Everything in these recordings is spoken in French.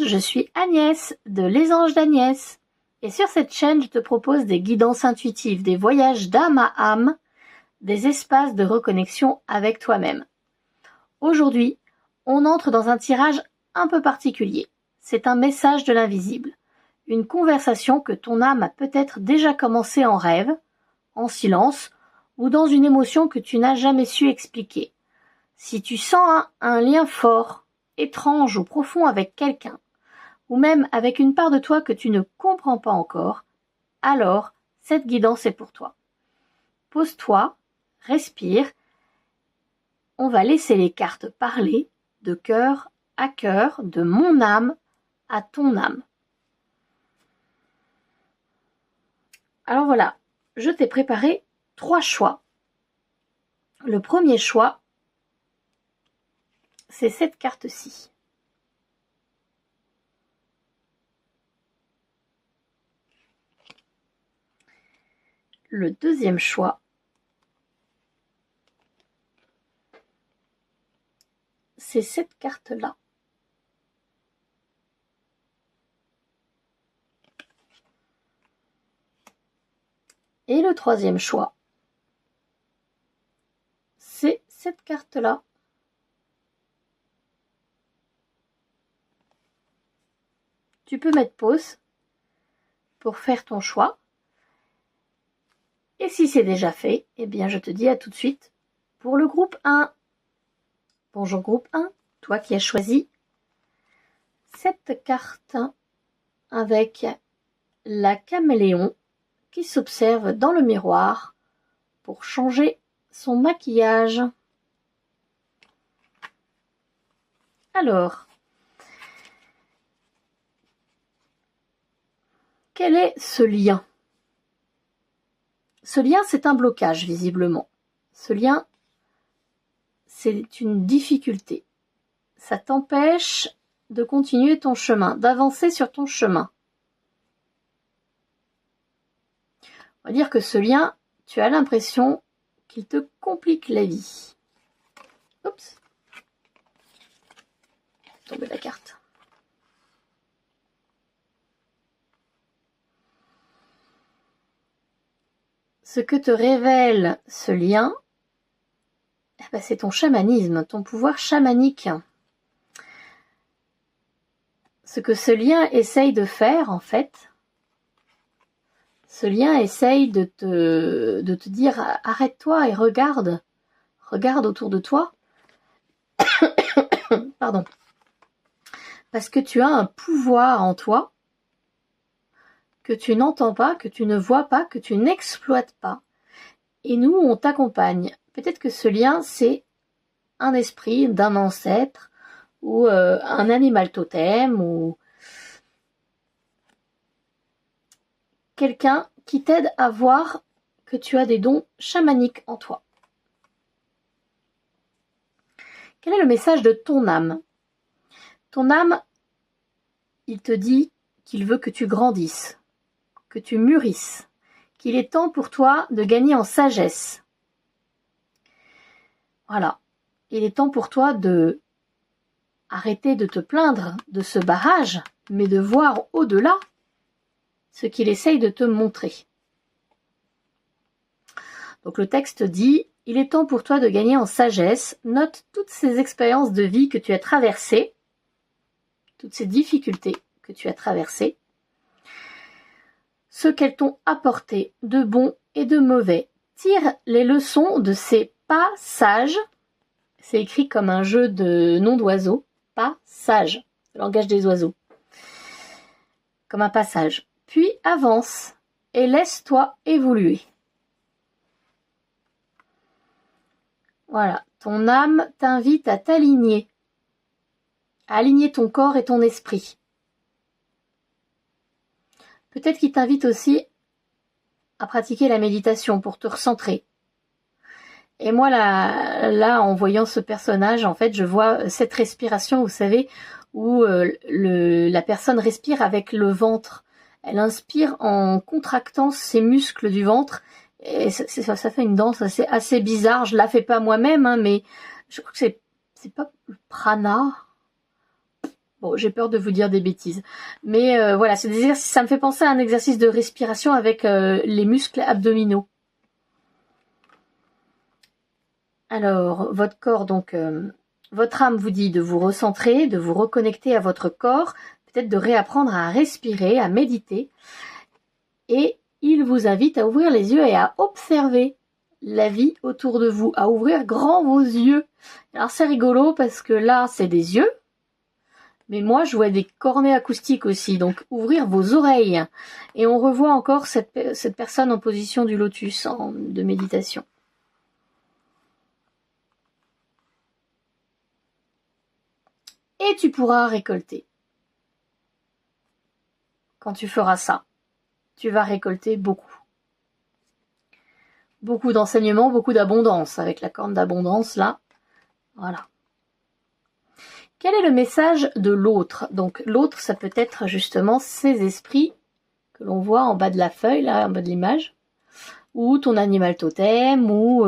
monde, je suis Agnès de Les Anges d'Agnès. Et sur cette chaîne, je te propose des guidances intuitives, des voyages d'âme à âme, des espaces de reconnexion avec toi-même. Aujourd'hui, on entre dans un tirage un peu particulier. C'est un message de l'invisible. Une conversation que ton âme a peut-être déjà commencé en rêve, en silence, ou dans une émotion que tu n'as jamais su expliquer. Si tu sens un lien fort, étrange ou profond avec quelqu'un, ou même avec une part de toi que tu ne comprends pas encore, alors cette guidance est pour toi. Pose-toi, respire, on va laisser les cartes parler de cœur à cœur, de mon âme à ton âme. Alors voilà, je t'ai préparé 3 choix. Le premier choix, c'est cette carte-ci. Le deuxième choix, c'est cette carte-là. Et le troisième choix, c'est cette carte-là. Tu peux mettre pause pour faire ton choix. Et si c'est déjà fait, eh bien je te dis à tout de suite pour le groupe 1. Bonjour groupe 1, toi qui as choisi cette carte avec la caméléon qui s'observe dans le miroir pour changer son maquillage. Alors, quel est ce lien ? Ce lien, c'est un blocage, visiblement. Ce lien, c'est une difficulté. Ça t'empêche de continuer ton chemin, d'avancer sur ton chemin. On va dire que ce lien, tu as l'impression qu'il te complique la vie. Oups. Tomber la carte. Ce que te révèle ce lien, c'est ton chamanisme, ton pouvoir chamanique. Ce que ce lien essaye de faire, en fait, ce lien essaye de te dire « Arrête-toi et regarde autour de toi. » Pardon. Parce que tu as un pouvoir en toi que tu n'entends pas, que tu ne vois pas, que tu n'exploites pas. Et nous, on t'accompagne. Peut-être que ce lien, c'est un esprit d'un ancêtre ou un animal totem ou quelqu'un qui t'aide à voir que tu as des dons chamaniques en toi. Quel est le message de ton âme ? Ton âme, il te dit qu'il veut que tu grandisses, que tu mûrisses, qu'il est temps pour toi de gagner en sagesse. Voilà. Il est temps pour toi de arrêter de te plaindre de ce barrage, mais de voir au-delà ce qu'il essaye de te montrer. Donc le texte dit « Il est temps pour toi de gagner en sagesse. Note toutes ces expériences de vie que tu as traversées, toutes ces difficultés que tu as traversées, ce qu'elles t'ont apporté de bon et de mauvais. Tire les leçons de ces passages. » C'est écrit comme un jeu de noms d'oiseaux. Passage, le langage des oiseaux. Comme un passage. Puis avance et laisse-toi évoluer. Voilà, ton âme t'invite à t'aligner, à aligner ton corps et ton esprit. Peut-être qu'il t'invite aussi à pratiquer la méditation pour te recentrer. Et moi, là, en voyant ce personnage, en fait, je vois cette respiration, vous savez, où la personne respire avec le ventre. Elle inspire en contractant ses muscles du ventre. Et ça fait une danse assez bizarre. Je la fais pas moi-même, hein, mais je crois que c'est pas le prana. Bon, j'ai peur de vous dire des bêtises. Mais voilà, c'est des exercices, ça me fait penser à un exercice de respiration avec les muscles abdominaux. Alors, votre corps, donc, votre âme vous dit de vous recentrer, de vous reconnecter à votre corps, peut-être de réapprendre à respirer, à méditer. Et il vous invite à ouvrir les yeux et à observer la vie autour de vous, à ouvrir grand vos yeux. Alors c'est rigolo parce que là, c'est des yeux, mais moi, je vois des cornets acoustiques aussi, donc ouvrir vos oreilles. Et on revoit encore cette personne en position du lotus, de méditation. Et tu pourras récolter. Quand tu feras ça, tu vas récolter beaucoup. Beaucoup d'enseignements, beaucoup d'abondance, avec la corne d'abondance là. Voilà. Quel est le message de l'autre? Donc l'autre, ça peut être justement ces esprits que l'on voit en bas de la feuille, là, en bas de l'image, ou ton animal totem, ou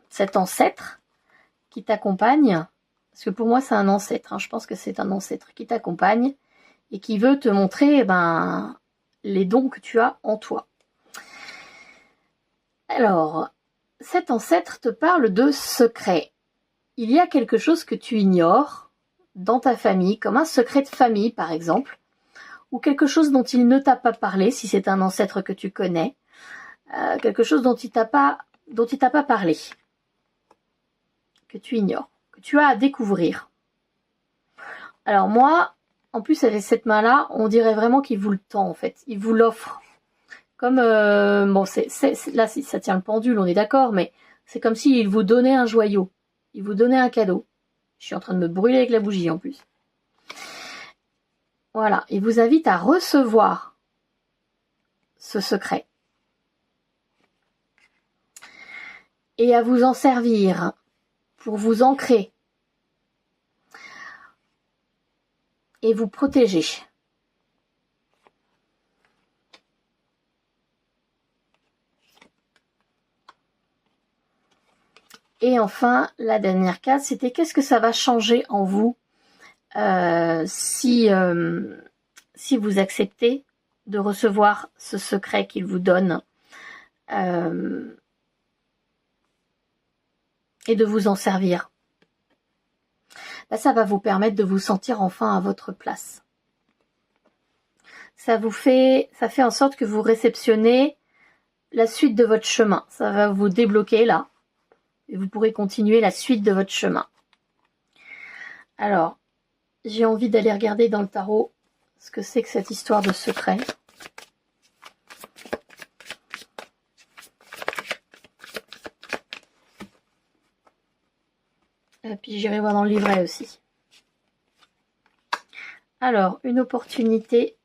cet ancêtre qui t'accompagne. Parce que pour moi, c'est un ancêtre. Je pense que c'est un ancêtre qui t'accompagne et qui veut te montrer les dons que tu as en toi. Alors, cet ancêtre te parle de secret. Il y a quelque chose que tu ignores dans ta famille, comme un secret de famille par exemple, ou quelque chose dont il ne t'a pas parlé, si c'est un ancêtre que tu connais, quelque chose dont il t'a pas parlé, que tu ignores, que tu as à découvrir. Alors moi, en plus avec cette main-là, on dirait vraiment qu'il vous le tend en fait, il vous l'offre. Comme, bon, là ça tient le pendule, on est d'accord, mais c'est comme s'il vous donnait un joyau. Il vous donnait un cadeau. Je suis en train de me brûler avec la bougie en plus. Voilà, il vous invite à recevoir ce secret. Et à vous en servir pour vous ancrer et vous protéger. Et enfin, la dernière case, c'était qu'est-ce que ça va changer en vous si vous acceptez de recevoir ce secret qu'il vous donne et de vous en servir. Ça va vous permettre de vous sentir enfin à votre place. Ça fait en sorte que vous réceptionnez la suite de votre chemin. Ça va vous débloquer là. Et vous pourrez continuer la suite de votre chemin. Alors, j'ai envie d'aller regarder dans le tarot ce que c'est que cette histoire de secret. Et puis j'irai voir dans le livret aussi. Alors, une opportunité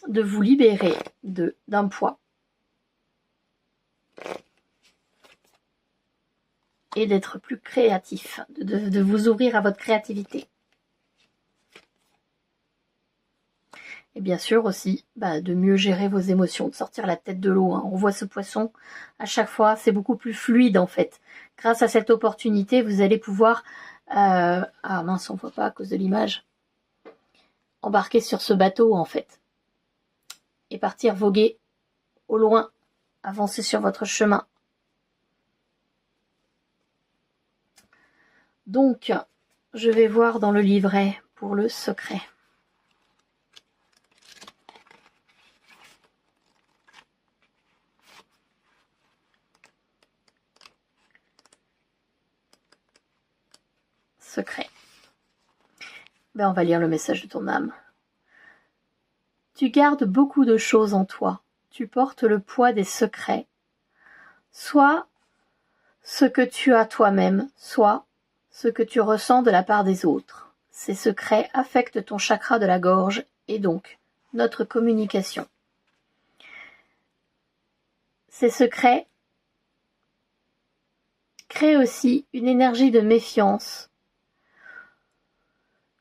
de vous libérer d'un poids. Et d'être plus créatif, de vous ouvrir à votre créativité. Et bien sûr aussi, de mieux gérer vos émotions, de sortir la tête de l'eau. On voit ce poisson, à chaque fois, c'est beaucoup plus fluide en fait. Grâce à cette opportunité, vous allez pouvoir... ah mince, on ne voit pas à cause de l'image. Embarquer sur ce bateau en fait. Et partir voguer au loin, avancer sur votre chemin. Donc, je vais voir dans le livret pour le secret. Secret. On va lire le message de ton âme. Tu gardes beaucoup de choses en toi. Tu portes le poids des secrets. Soit ce que tu as toi-même, soit ce que tu ressens de la part des autres. Ces secrets affectent ton chakra de la gorge et donc notre communication. Ces secrets créent aussi une énergie de méfiance,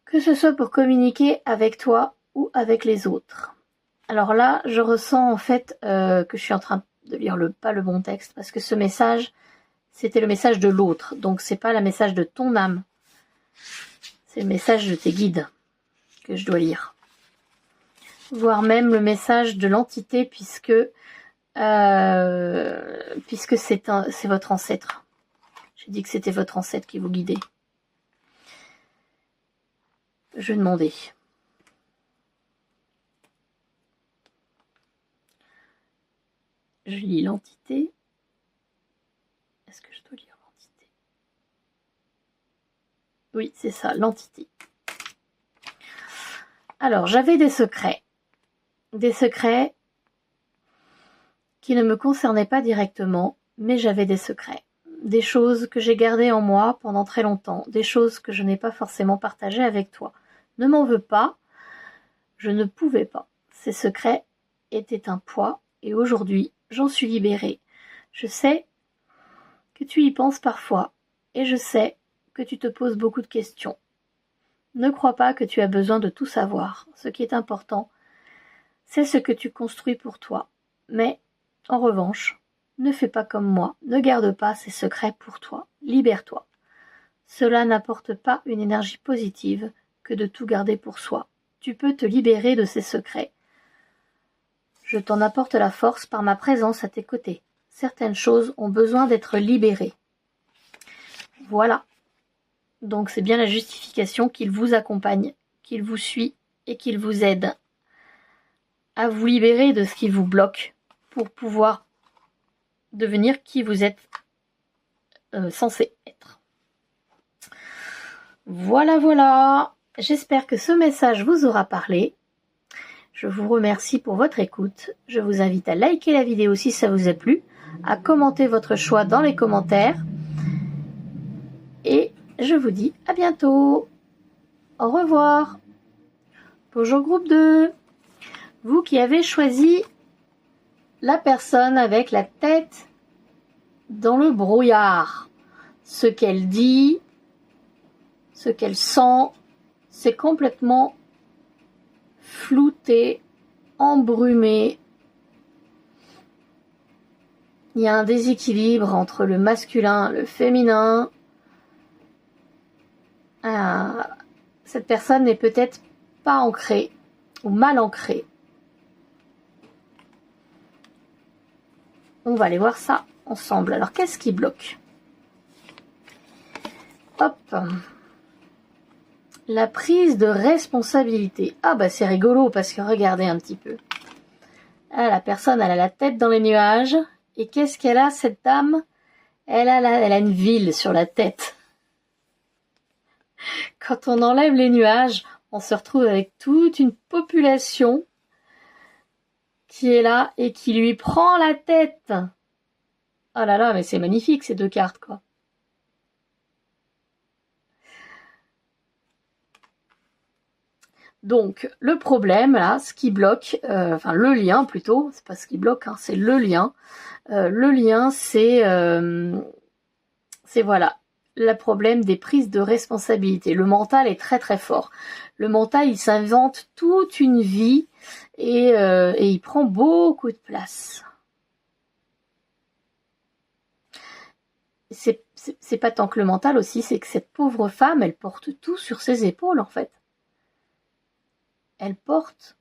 que ce soit pour communiquer avec toi ou avec les autres. Alors là, je ressens en fait que je suis en train de lire pas le bon texte, parce que ce message, c'était le message de l'autre, donc c'est pas le message de ton âme, C'est le message de tes guides que je dois lire. Voire même le message de l'entité puisque c'est votre ancêtre. J'ai dit que c'était votre ancêtre qui vous guidait. Je demandais. Je lis l'entité. Est-ce que je dois lire l'entité? Oui, c'est ça, l'entité. Alors, j'avais des secrets. Des secrets qui ne me concernaient pas directement, mais j'avais des secrets. Des choses que j'ai gardées en moi pendant très longtemps. Des choses que je n'ai pas forcément partagées avec toi. Ne m'en veux pas. Je ne pouvais pas. Ces secrets étaient un poids et aujourd'hui, j'en suis libérée. Je sais que tu y penses parfois et je sais que tu te poses beaucoup de questions. Ne crois pas que tu as besoin de tout savoir. Ce qui est important, c'est ce que tu construis pour toi. Mais, en revanche, ne fais pas comme moi. Ne garde pas ces secrets pour toi. Libère-toi. Cela n'apporte pas une énergie positive que de tout garder pour soi. Tu peux te libérer de ces secrets. Je t'en apporte la force par ma présence à tes côtés. Certaines choses ont besoin d'être libérées. Voilà. Donc c'est bien la justification qu'il vous accompagne, qu'il vous suit et qu'il vous aide à vous libérer de ce qui vous bloque pour pouvoir devenir qui vous êtes censé être. Voilà, voilà. J'espère que ce message vous aura parlé. Je vous remercie pour votre écoute. Je vous invite à liker la vidéo si ça vous a plu, à commenter votre choix dans les commentaires. Et je vous dis à bientôt. Au revoir. Bonjour groupe 2. Vous qui avez choisi la personne avec la tête dans le brouillard. Ce qu'elle dit, ce qu'elle sent, c'est complètement flouté, embrumé. Il y a un déséquilibre entre le masculin et le féminin. Cette personne n'est peut-être pas ancrée ou mal ancrée. On va aller voir ça ensemble. Alors, qu'est-ce qui bloque? Hop. La prise de responsabilité. Ah bah c'est rigolo parce que regardez un petit peu. Ah, la personne, elle a la tête dans les nuages. Et qu'est-ce qu'elle a, cette dame? Elle a une ville sur la tête. Quand on enlève les nuages, on se retrouve avec toute une population qui est là et qui lui prend la tête. Oh là là, mais c'est magnifique ces deux cartes, quoi. Donc, le problème, là, ce qui bloque, enfin le lien plutôt, c'est pas ce qui bloque, hein, c'est le lien. Le lien, c'est voilà, le problème des prises de responsabilité. Le mental est très très fort. Le mental, il s'invente toute une vie et il prend beaucoup de place. C'est pas tant que le mental aussi, c'est que cette pauvre femme, elle porte tout sur ses épaules en fait. Elle porte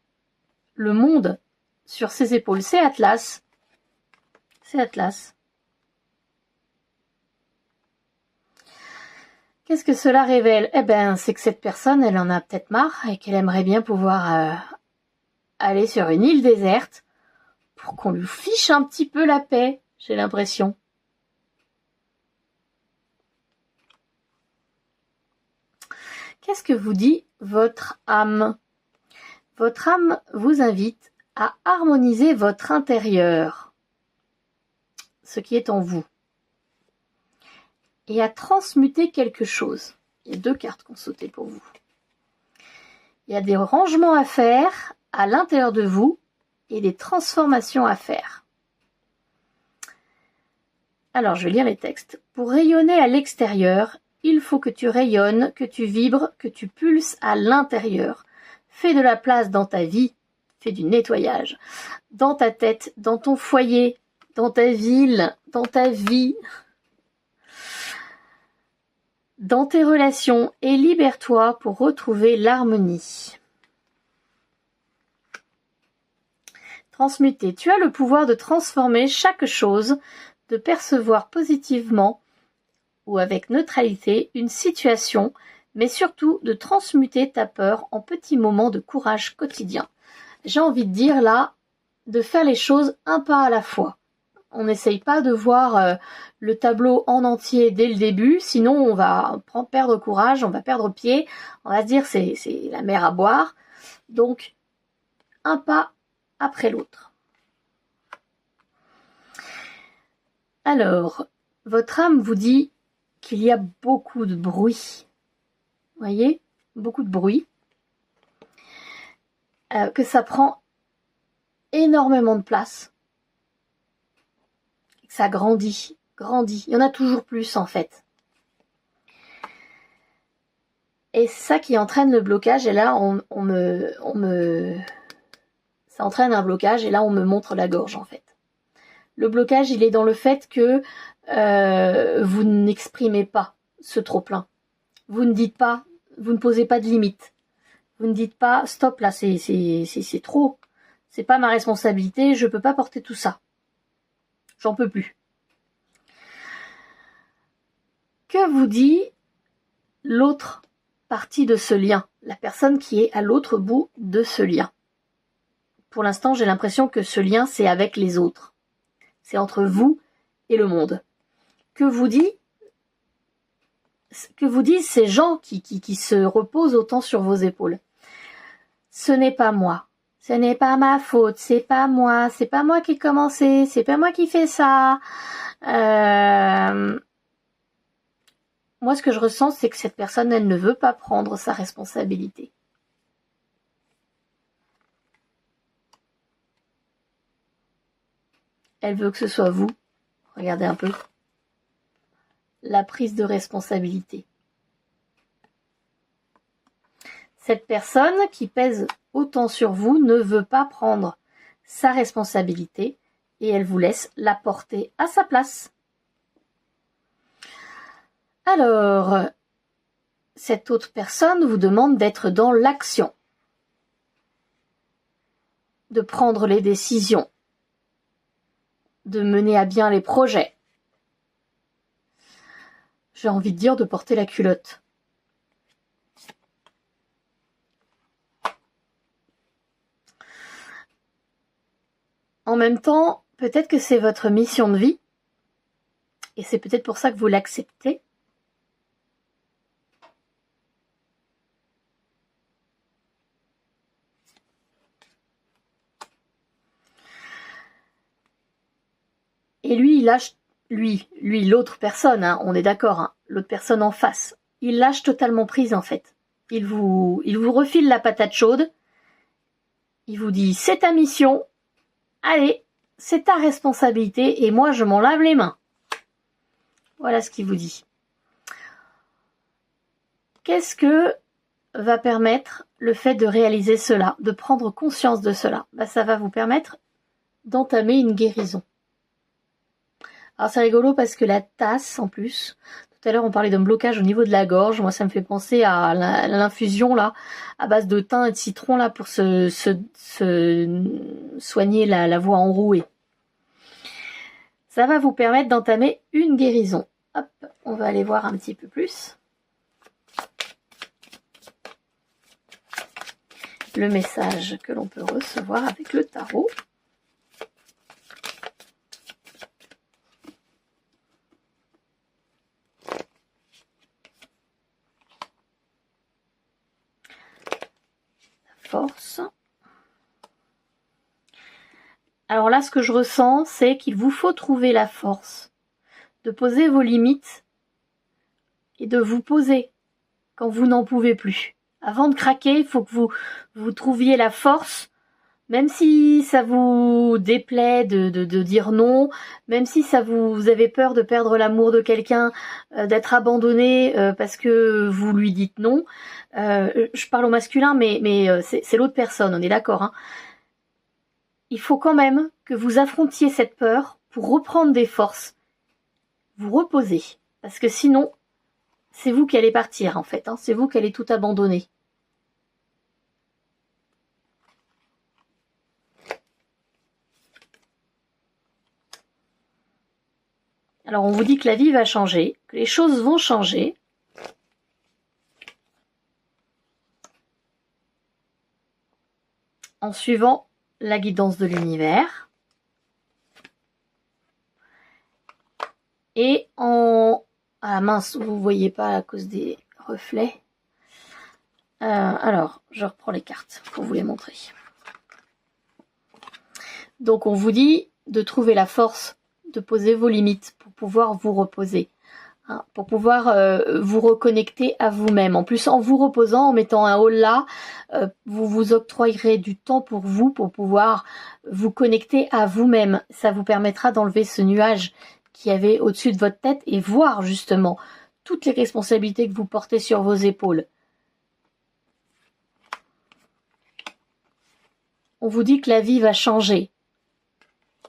le monde sur ses épaules. C'est Atlas. C'est Atlas. Qu'est-ce que cela révèle? Eh ben, c'est que cette personne, elle en a peut-être marre et qu'elle aimerait bien pouvoir aller sur une île déserte pour qu'on lui fiche un petit peu la paix, j'ai l'impression. Qu'est-ce que vous dit votre âme? Votre âme vous invite à harmoniser votre intérieur, ce qui est en vous, et à transmuter quelque chose. Il y a deux cartes qui ont sauté pour vous. Il y a des rangements à faire à l'intérieur de vous et des transformations à faire. Alors, je vais lire les textes. Pour rayonner à l'extérieur, il faut que tu rayonnes, que tu vibres, que tu pulses à l'intérieur. Fais de la place dans ta vie, fais du nettoyage. Dans ta tête, dans ton foyer, dans ta ville, dans ta vie. dans tes relations et libère-toi pour retrouver l'harmonie. Transmuter. Tu as le pouvoir de transformer chaque chose, de percevoir positivement ou avec neutralité une situation, mais surtout de transmuter ta peur en petits moments de courage quotidien. J'ai envie de dire là, de faire les choses un pas à la fois. On n'essaye pas de voir le tableau en entier dès le début, sinon on va perdre courage, on va perdre pied, on va se dire c'est la mer à boire. Donc, un pas après l'autre. Alors, votre âme vous dit qu'il y a beaucoup de bruit. Vous voyez ? Beaucoup de bruit. Que ça prend énormément de place. Ça grandit. Il y en a toujours plus en fait. Et c'est ça qui entraîne le blocage. Et là, ça entraîne un blocage. Et là, on me montre la gorge en fait. Le blocage, il est dans le fait que vous n'exprimez pas ce trop-plein. Vous ne dites pas, vous ne posez pas de limite. Vous ne dites pas, stop là, c'est trop. C'est pas ma responsabilité, je peux pas porter tout ça. J'en peux plus. Que vous dit l'autre partie de ce lien, la personne qui est à l'autre bout de ce lien? Pour l'instant, j'ai l'impression que ce lien, c'est avec les autres. C'est entre vous et le monde. Que vous disent ces gens qui se reposent autant sur vos épaules? Ce n'est pas moi. Ce n'est pas ma faute. C'est pas moi qui ai commencé. C'est pas moi qui fais ça. Moi, ce que je ressens, c'est que cette personne, elle ne veut pas prendre sa responsabilité. Elle veut que ce soit vous. Regardez un peu. La prise de responsabilité. Cette personne qui pèse autant sur vous ne veut pas prendre sa responsabilité et elle vous laisse la porter à sa place. Alors, cette autre personne vous demande d'être dans l'action, de prendre les décisions, de mener à bien les projets. J'ai envie de dire de porter la culotte. En même temps, peut-être que c'est votre mission de vie, et c'est peut-être pour ça que vous l'acceptez. Et lui, il lâche, lui, l'autre personne, hein, on est d'accord, hein, l'autre personne en face, il lâche totalement prise en fait. Il vous refile la patate chaude, il vous dit c'est ta mission, allez, c'est ta responsabilité et moi je m'en lave les mains. Voilà ce qu'il vous dit. Qu'est-ce que va permettre le fait de réaliser cela, de prendre conscience de cela? Ça va vous permettre d'entamer une guérison. Alors c'est rigolo parce que la tasse en plus, tout à l'heure on parlait d'un blocage au niveau de la gorge, moi ça me fait penser à l'infusion là, à base de thym et de citron là pour se soigner la voix enrouée. Ça va vous permettre d'entamer une guérison. Hop, on va aller voir un petit peu plus. Le message que l'on peut recevoir avec le tarot. Force. Alors là, ce que je ressens, c'est qu'il vous faut trouver la force de poser vos limites et de vous poser quand vous n'en pouvez plus. Avant de craquer, il faut que vous trouviez la force, même si ça vous déplaît de dire non, même si vous avez peur de perdre l'amour de quelqu'un, d'être abandonné parce que vous lui dites non. Je parle au masculin, mais c'est l'autre personne, on est d'accord, hein. Il faut quand même que vous affrontiez cette peur pour reprendre des forces, vous reposer, parce que sinon, c'est vous qui allez partir en fait, hein. C'est vous qui allez tout abandonner. Alors on vous dit que la vie va changer, que les choses vont changer. En suivant la guidance de l'univers. Et en... Ah mince, vous ne voyez pas à cause des reflets. Alors, je reprends les cartes pour vous les montrer. Donc on vous dit de trouver la force de poser vos limites pour pouvoir vous reposer. Hein, pour pouvoir vous reconnecter à vous-même. En plus, en vous reposant, en mettant un haut là, vous vous octroyerez du temps pour vous, pour pouvoir vous connecter à vous-même. Ça vous permettra d'enlever ce nuage qui avait au-dessus de votre tête et voir justement toutes les responsabilités que vous portez sur vos épaules. On vous dit que la vie va changer,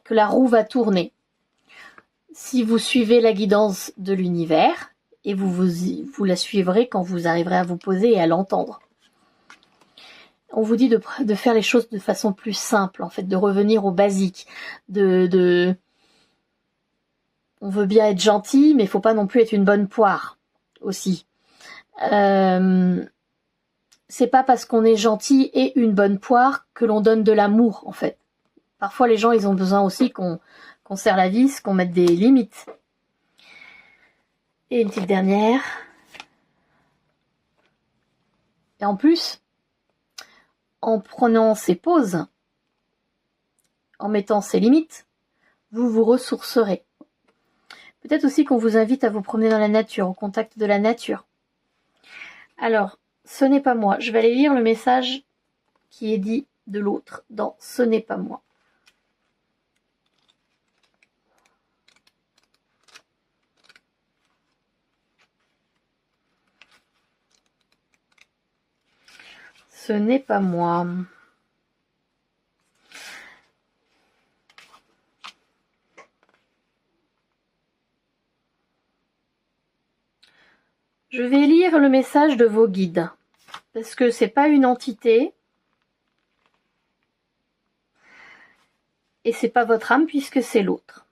que la roue va tourner. Si vous suivez la guidance de l'univers, et vous la suivrez quand vous arriverez à vous poser et à l'entendre. On vous dit de faire les choses de façon plus simple, en fait, de revenir au basique. On veut bien être gentil, mais il ne faut pas non plus être une bonne poire, aussi. C'est pas parce qu'on est gentil et une bonne poire que l'on donne de l'amour, en fait. Parfois, les gens, ils ont besoin aussi qu'on serre la vis, qu'on mette des limites. Et une petite dernière. Et en plus, en prenant ces pauses, en mettant ces limites, vous vous ressourcerez. Peut-être aussi qu'on vous invite à vous promener dans la nature, au contact de la nature. Alors, ce n'est pas moi. Je vais aller lire le message qui est dit de l'autre dans ce n'est pas moi. Ce n'est pas moi. Je vais lire le message de vos guides, parce que c'est pas une entité, et c'est pas votre âme puisque c'est l'autre.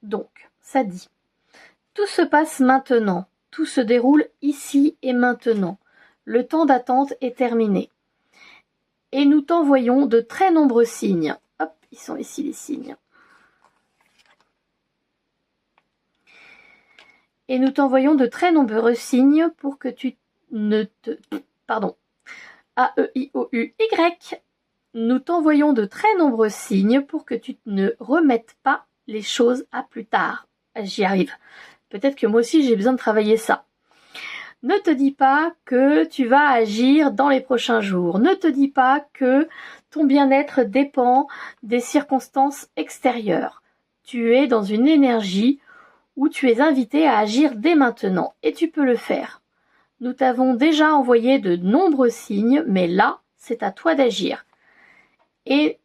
Donc, ça dit, tout se passe maintenant, tout se déroule ici et maintenant. Le temps d'attente est terminé. Et nous t'envoyons de très nombreux signes. Hop, ils sont ici les signes. Et nous t'envoyons de très nombreux signes pour que tu ne te... Pardon. A-E-I-O-U-Y. Nous t'envoyons de très nombreux signes pour que tu ne remettes pas les choses à plus tard. J'y arrive. Peut-être que moi aussi j'ai besoin de travailler ça. Ne te dis pas que tu vas agir dans les prochains jours. Ne te dis pas que ton bien-être dépend des circonstances extérieures. Tu es dans une énergie où tu es invité à agir dès maintenant. Et tu peux le faire. Nous t'avons déjà envoyé de nombreux signes, mais là, c'est à toi d'agir. Et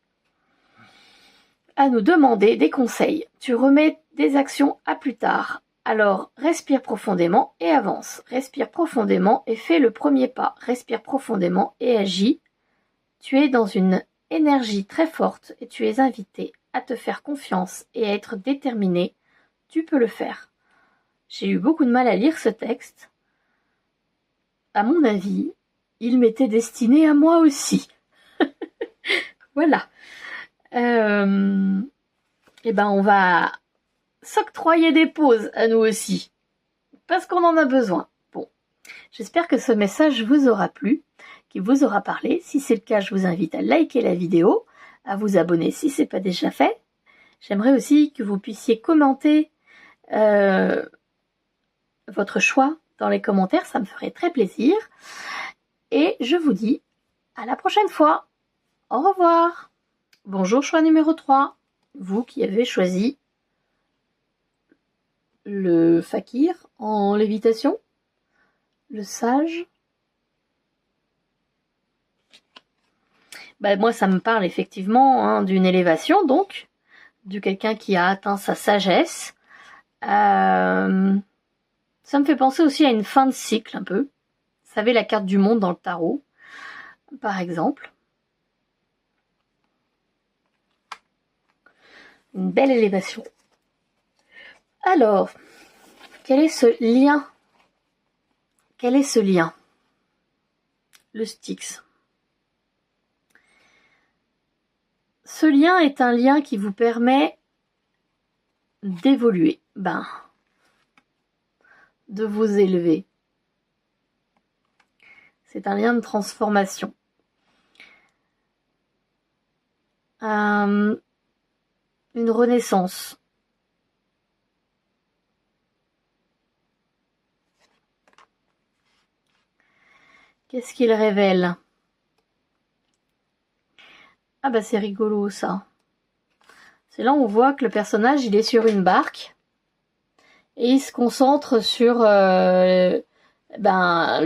à nous demander des conseils. Tu remets des actions à plus tard. Alors, respire profondément et avance. Respire profondément et fais le premier pas. Respire profondément et agis. Tu es dans une énergie très forte et tu es invité à te faire confiance et à être déterminé. Tu peux le faire. J'ai eu beaucoup de mal à lire ce texte. À mon avis, il m'était destiné à moi aussi. Voilà. Eh ben, on va s'octroyer des pauses à nous aussi, parce qu'on en a besoin. Bon, j'espère que ce message vous aura plu, qu'il vous aura parlé. Si c'est le cas, je vous invite à liker la vidéo, à vous abonner si ce n'est pas déjà fait. J'aimerais aussi que vous puissiez commenter votre choix dans les commentaires, ça me ferait très plaisir. Et je vous dis à la prochaine fois. Au revoir. Bonjour, choix numéro 3. Vous qui avez choisi le fakir en lévitation, le sage. Moi, ça me parle effectivement d'une élévation, donc, de quelqu'un qui a atteint sa sagesse. Ça me fait penser aussi à une fin de cycle un peu. Vous savez, la carte du monde dans le tarot, par exemple. Une belle élévation. Alors, quel est ce lien? Quel est ce lien? Le Styx. Ce lien est un lien qui vous permet d'évoluer, de vous élever. C'est un lien de transformation. Une renaissance. Qu'est-ce qu'il révèle? Ah bah c'est rigolo ça. C'est là où on voit que le personnage il est sur une barque et il se concentre sur le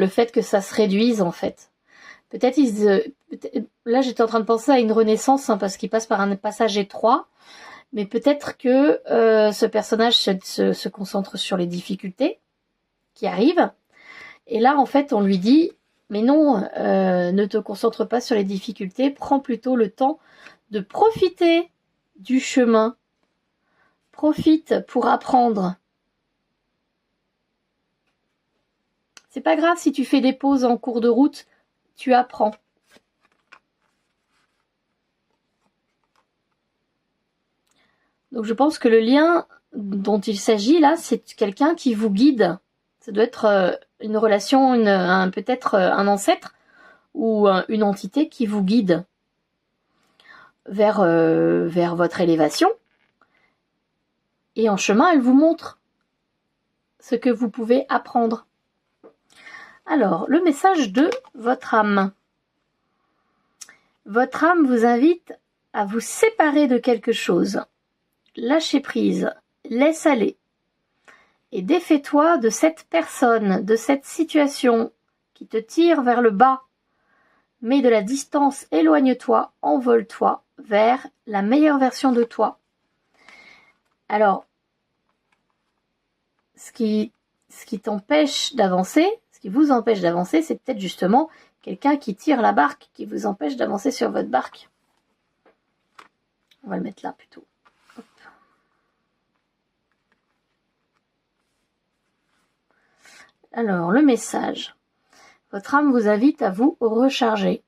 fait que ça se réduise en fait. Peut-être là j'étais en train de penser à une renaissance parce qu'il passe par un passage étroit, mais peut-être que ce personnage se concentre sur les difficultés qui arrivent. Et là en fait on lui dit mais non, ne te concentre pas sur les difficultés, prends plutôt le temps de profiter du chemin. Profite pour apprendre. C'est pas grave si tu fais des pauses en cours de route, tu apprends. Donc je pense que le lien dont il s'agit là, c'est quelqu'un qui vous guide. Ça doit être une relation, peut-être un ancêtre ou une entité qui vous guide vers votre élévation. Et en chemin, elle vous montre ce que vous pouvez apprendre. Alors, le message de votre âme. Votre âme vous invite à vous séparer de quelque chose. Lâchez prise, laisse aller. Et défais-toi de cette personne, de cette situation qui te tire vers le bas. Mets de la distance, éloigne-toi, envole-toi vers la meilleure version de toi. Alors, ce qui t'empêche d'avancer, ce qui vous empêche d'avancer, c'est peut-être justement quelqu'un qui tire la barque, qui vous empêche d'avancer sur votre barque. On va le mettre là plutôt. Hop. Alors, le message. Votre âme vous invite à vous recharger.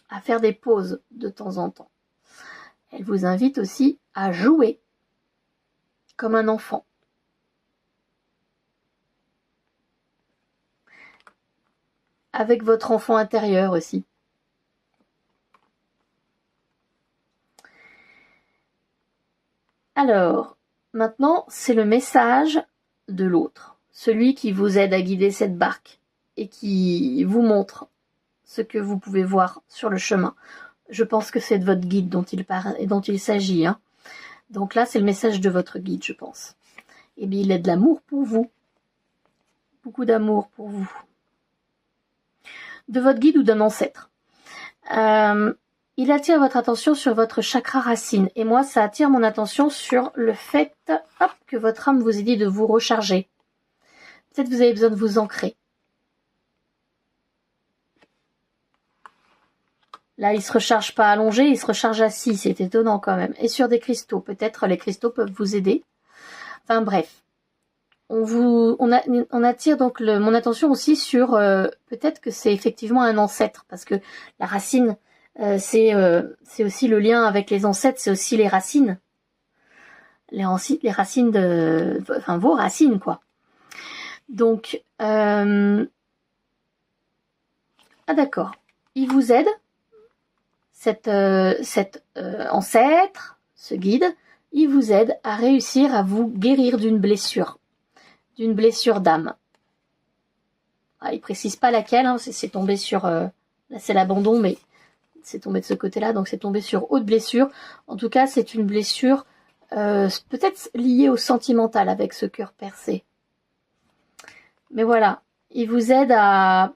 À faire des pauses de temps en temps. Elle vous invite aussi à jouer comme un enfant. Avec votre enfant intérieur aussi. Alors, maintenant, c'est le message de l'autre. Celui qui vous aide à guider cette barque et qui vous montre ce que vous pouvez voir sur le chemin. Je pense que c'est de votre guide dont il s'agit. Donc là, c'est le message de votre guide, je pense. Et bien, il a de l'amour pour vous. Beaucoup d'amour pour vous. De votre guide ou d'un ancêtre. Il attire votre attention sur votre chakra racine. Et moi, ça attire mon attention sur le fait que votre âme vous ait dit de vous recharger. Peut-être que vous avez besoin de vous ancrer. Là, il ne se recharge pas allongé, il se recharge assis. C'est étonnant quand même. Et sur des cristaux. Peut-être les cristaux peuvent vous aider. Enfin bref. On attire donc mon attention aussi sur peut-être que c'est effectivement un ancêtre. Parce que la racine, c'est aussi le lien avec les ancêtres, c'est aussi les racines. Les racines vos racines, quoi. Donc, ah d'accord. Il vous aide. Cet ancêtre, ce guide, il vous aide à réussir à vous guérir d'une blessure d'âme. Ah, il précise pas laquelle, c'est tombé sur... là, c'est l'abandon, mais c'est tombé de ce côté-là, donc c'est tombé sur haute blessure. En tout cas, c'est une blessure peut-être liée au sentimental avec ce cœur percé. Mais voilà, il vous aide à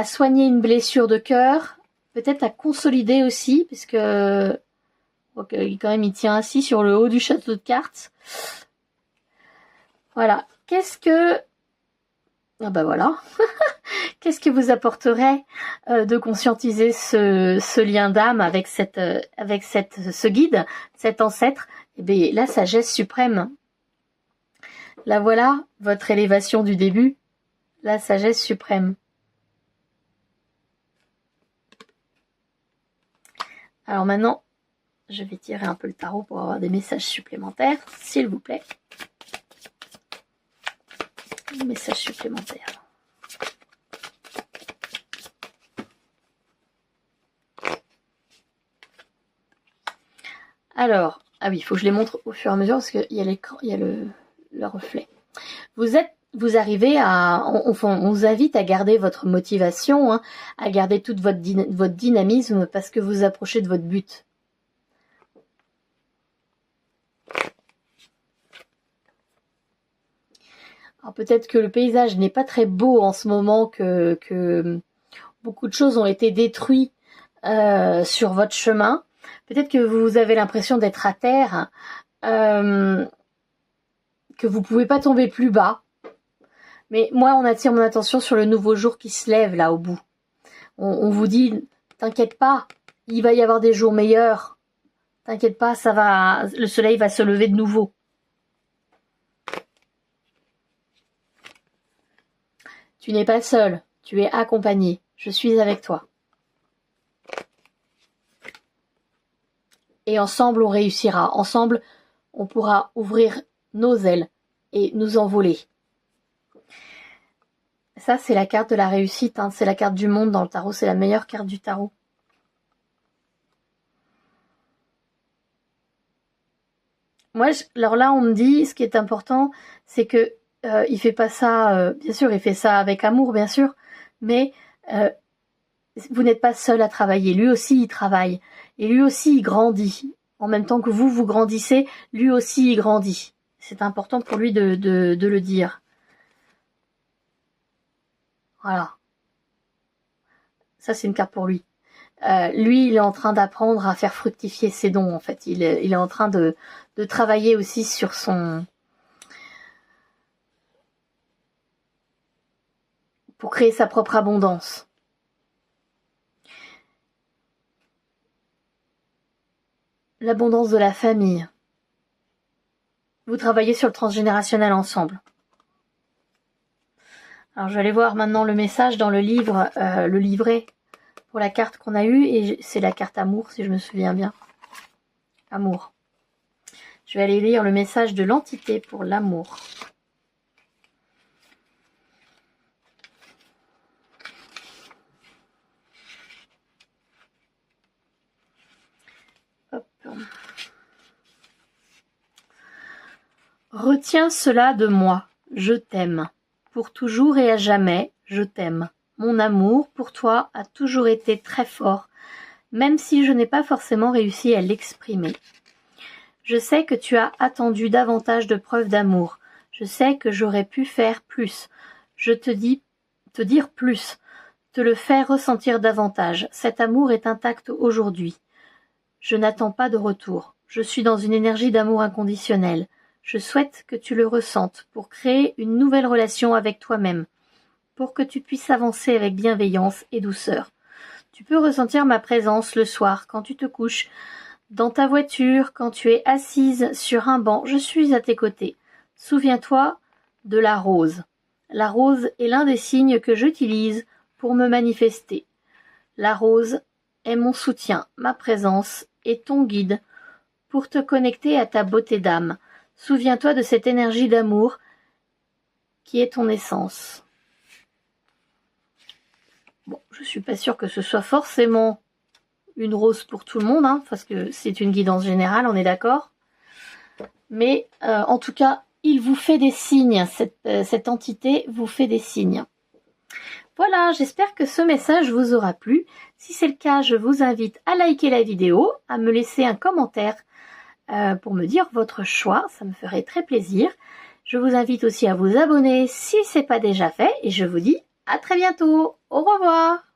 soigner une blessure de cœur, peut-être à consolider aussi, puisque Donc, quand même, il tient assis sur le haut du château de cartes. Voilà. Qu'est-ce que... Ah bah voilà. Qu'est-ce que vous apporterait de conscientiser ce lien d'âme avec ce guide, cet ancêtre? Eh bien, la sagesse suprême. La voilà, votre élévation du début, la sagesse suprême. Alors maintenant, je vais tirer un peu le tarot pour avoir des messages supplémentaires, s'il vous plaît. Messages supplémentaires. Alors, ah oui, il faut que je les montre au fur et à mesure parce qu'il y a l'écran, il y a le reflet. Vous arrivez à, on vous invite à garder votre motivation, hein, à garder toute votre dynamisme parce que vous approchez de votre but. Alors peut-être que le paysage n'est pas très beau en ce moment, que beaucoup de choses ont été détruites sur votre chemin. Peut-être que vous avez l'impression d'être à terre, que vous pouvez pas tomber plus bas. Mais moi, on attire mon attention sur le nouveau jour qui se lève là au bout. On vous dit, t'inquiète pas, il va y avoir des jours meilleurs. T'inquiète pas, ça va, le soleil va se lever de nouveau. Tu n'es pas seul, tu es accompagné. Je suis avec toi. Et ensemble, on réussira. Ensemble, on pourra ouvrir nos ailes et nous envoler. Ça, c'est la carte de la réussite. Hein. C'est la carte du monde dans le tarot. C'est la meilleure carte du tarot. Moi, alors là, on me dit, ce qui est important, c'est que il fait pas ça, bien sûr, il fait ça avec amour, bien sûr, mais vous n'êtes pas seul à travailler. Lui aussi, il travaille. Et lui aussi, il grandit. En même temps que vous grandissez, lui aussi, il grandit. C'est important pour lui de le dire. Voilà. Ça, c'est une carte pour lui. Lui, il est en train d'apprendre à faire fructifier ses dons, en fait. Il est en train de travailler aussi sur son... pour créer sa propre abondance. L'abondance de la famille. Vous travaillez sur le transgénérationnel ensemble. Alors, je vais aller voir maintenant le message dans le livre, le livret, pour la carte qu'on a eue. Et c'est la carte amour, si je me souviens bien. Amour. Je vais aller lire le message de l'entité pour l'amour. Hop. Retiens cela de moi. Je t'aime. Pour toujours et à jamais, je t'aime. Mon amour pour toi a toujours été très fort, même si je n'ai pas forcément réussi à l'exprimer. Je sais que tu as attendu davantage de preuves d'amour. Je sais que j'aurais pu faire plus. Je te dire plus, te le faire ressentir davantage. Cet amour est intact aujourd'hui. Je n'attends pas de retour. Je suis dans une énergie d'amour inconditionnel. Je souhaite que tu le ressentes pour créer une nouvelle relation avec toi-même, pour que tu puisses avancer avec bienveillance et douceur. Tu peux ressentir ma présence le soir quand tu te couches, dans ta voiture, quand tu es assise sur un banc. Je suis à tes côtés. Souviens-toi de la rose. La rose est l'un des signes que j'utilise pour me manifester. La rose est mon soutien, ma présence et ton guide pour te connecter à ta beauté d'âme. Souviens-toi de cette énergie d'amour qui est ton essence. Bon, je suis pas sûre que ce soit forcément une rose pour tout le monde, hein, parce que c'est une guidance générale, on est d'accord. Mais en tout cas, il vous fait des signes, cette entité vous fait des signes. Voilà, j'espère que ce message vous aura plu. Si c'est le cas, je vous invite à liker la vidéo, à me laisser un commentaire pour me dire votre choix, ça me ferait très plaisir. Je vous invite aussi à vous abonner si ce n'est pas déjà fait et je vous dis à très bientôt. Au revoir.